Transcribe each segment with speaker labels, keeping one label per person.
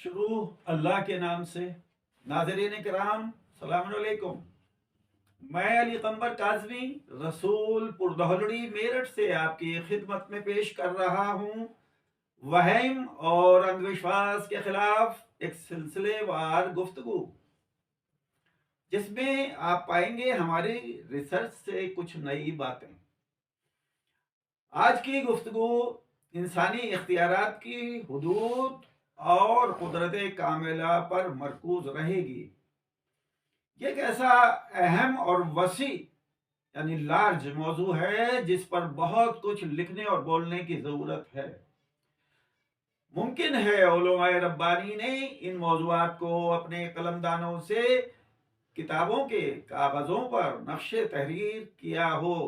Speaker 1: شروع اللہ کے نام سے۔ ناظرین کرام سلام علیکم۔ میں علی قمبر کاظمی رسول پردہلڑی میرٹھ سے آپ کی خدمت میں پیش کر رہا ہوں وہم اور اندھ وشواس کے خلاف ایک سلسلے وار گفتگو، جس میں آپ پائیں گے ہماری ریسرچ سے کچھ نئی باتیں۔ آج کی گفتگو انسانی اختیارات کی حدود اور قدرت کاملہ پر مرکوز رہے گی۔ یہ ایک ایسا اہم اور وسیع یعنی لارج موضوع ہے جس پر بہت کچھ لکھنے اور بولنے کی ضرورت ہے۔ ممکن ہے علماء ربانی نے ان موضوعات کو اپنے قلمدانوں سے کتابوں کے کاغذوں پر نقش تحریر کیا ہو،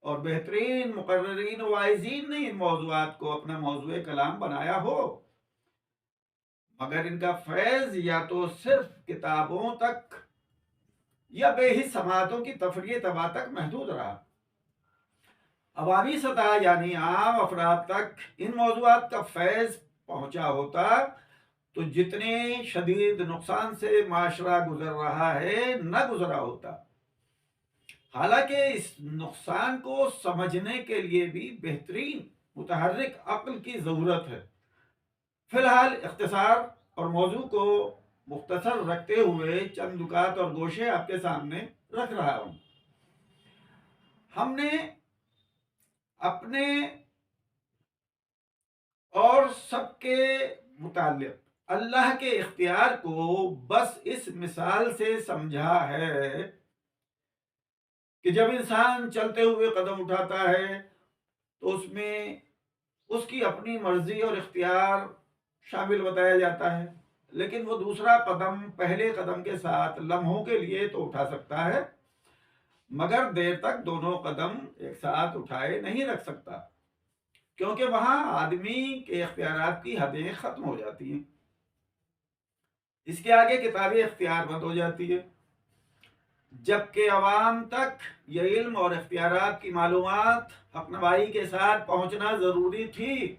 Speaker 1: اور بہترین مقررین و واعظین نے ان موضوعات کو اپنا موضوع کلام بنایا ہو، مگر ان کا فیض یا تو صرف کتابوں تک یا بے حس سماعتوں کی تفریح تباہ تک محدود رہا۔ عوامی سطح یعنی عام افراد تک ان موضوعات کا فیض پہنچا ہوتا تو جتنے شدید نقصان سے معاشرہ گزر رہا ہے نہ گزرا ہوتا۔ حالانکہ اس نقصان کو سمجھنے کے لیے بھی بہترین متحرک عقل کی ضرورت ہے۔ فی الحال اختصار اور موضوع کو مختصر رکھتے ہوئے چند نکات اور گوشے آپ کے سامنے رکھ رہا ہوں۔ ہم نے اپنے اور سب کے متعلق اللہ کے اختیار کو بس اس مثال سے سمجھا ہے کہ جب انسان چلتے ہوئے قدم اٹھاتا ہے تو اس میں اس کی اپنی مرضی اور اختیار شامل بتایا جاتا ہے، لیکن وہ دوسرا قدم پہلے قدم کے ساتھ لمحوں کے لیے تو اٹھا سکتا ہے، مگر دیر تک دونوں قدم ایک ساتھ اٹھائے نہیں رکھ سکتا، کیونکہ وہاں آدمی کے اختیارات کی حدیں ختم ہو جاتی ہیں۔ اس کے آگے کتاب اختیار بند ہو جاتی ہے، جبکہ عوام تک یہ علم اور اختیارات کی معلومات حق نوائی کے ساتھ پہنچنا ضروری تھی۔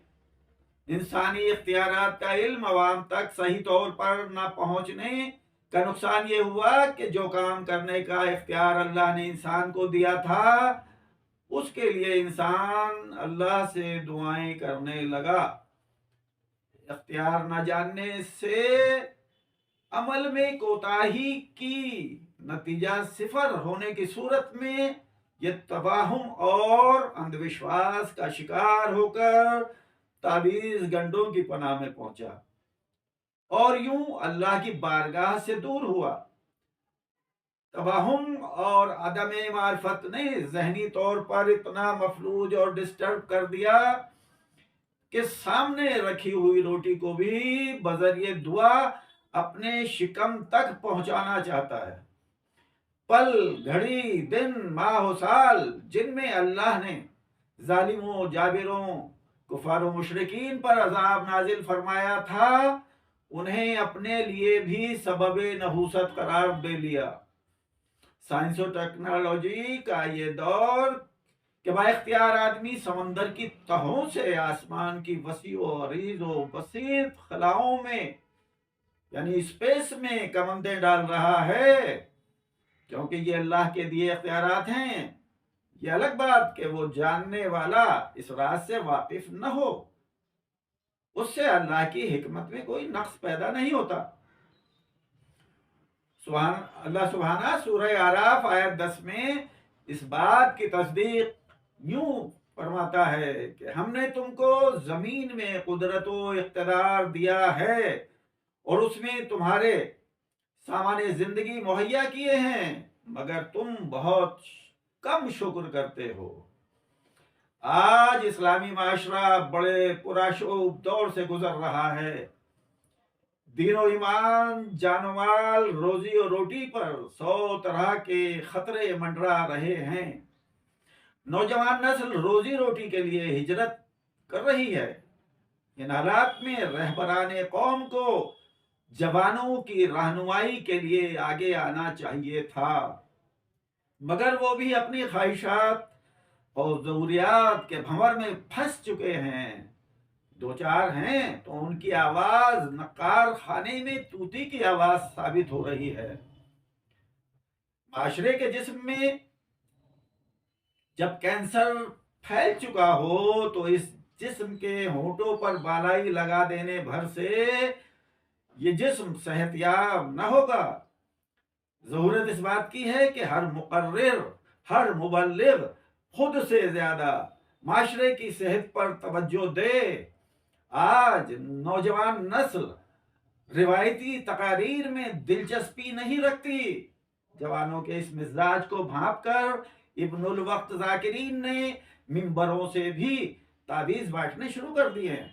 Speaker 1: انسانی اختیارات کا علم عوام تک صحیح طور پر نہ پہنچنے کا نقصان یہ ہوا کہ جو کام کرنے کا اختیار اللہ نے انسان کو دیا تھا اس کے لیے انسان اللہ سے دعائیں کرنے لگا۔ اختیار نہ جاننے سے عمل میں کوتاہی کی نتیجہ صفر ہونے کی صورت میں یہ تباہم اور اندھ وشواس کا شکار ہو کر تعویذ گنڈوں کی پناہ میں پہنچا اور یوں اللہ کی بارگاہ سے دور ہوا۔ تباہم اور عدم معرفت نے ذہنی طور پر اتنا مفلوج اور ڈسٹرب کر دیا کہ سامنے رکھی ہوئی روٹی کو بھی بذریعہ دعا اپنے شکم تک پہنچانا چاہتا ہے۔ پل، گھڑی، دن، ماہ و سال جن میں اللہ نے ظالموں، جابروں، کفار و مشرکین پر عذاب نازل فرمایا تھا، انہیں اپنے لیے بھی سبب نحوست قرار دے لیا۔ سائنس و ٹیکنالوجی کا یہ دور کہ با اختیار آدمی سمندر کی تہوں سے آسمان کی وسیع و عریض و بسیط خلاؤں میں یعنی اسپیس میں کمندیں ڈال رہا ہے، کیونکہ یہ اللہ کے دیے اختیارات ہیں۔ یہ الگ بات کہ وہ جاننے والا اس راز سے واقف نہ ہو، اس سے اللہ کی حکمت میں کوئی نقص پیدا نہیں ہوتا۔ اللہ سبحانہ سورہ اعراف آیت 10 میں اس بات کی تصدیق یوں فرماتا ہے کہ ہم نے تم کو زمین میں قدرت و اقتدار دیا ہے اور اس میں تمہارے سامان زندگی مہیا کیے ہیں، مگر تم بہت کم شکر کرتے ہو۔ آج اسلامی معاشرہ بڑے پرآشوب دور سے گزر رہا ہے۔ دین و ایمان، جان و مال، روزی و روٹی پر 100 طرح کے خطرے منڈرا رہے ہیں۔ نوجوان نسل روزی روٹی کے لیے ہجرت کر رہی ہے۔ ان حالات میں رہبران قوم کو جوانوں کی رہنمائی کے لیے آگے آنا چاہیے تھا، مگر وہ بھی اپنی خواہشات اور ضروریات کے بھنور میں پھنس چکے ہیں۔ دو چار ہیں تو ان کی آواز نقار خانے میں طوطی کی آواز ثابت ہو رہی ہے۔ معاشرے کے جسم میں جب کینسر پھیل چکا ہو تو اس جسم کے ہونٹوں پر بالائی لگا دینے بھر سے یہ جسم صحت یاب نہ ہوگا۔ ضرورت اس بات کی ہے کہ ہر مقرر، ہر مبلغ خود سے زیادہ معاشرے کی صحت پر توجہ دے۔ آج نوجوان نسل روایتی تقاریر میں دلچسپی نہیں رکھتی۔ جوانوں کے اس مزاج کو بھانپ کر ابن الوقت ذاکرین نے ممبروں سے بھی تعویذ بانٹنے شروع کر دیے ہیں۔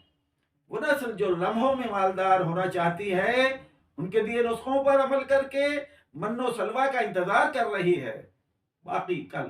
Speaker 1: وہ نسل جو لمحوں میں مالدار ہونا چاہتی ہے ان کے دیے نسخوں پر عمل کر کے من و سلوہ کا انتظار کر رہی ہے۔ باقی کل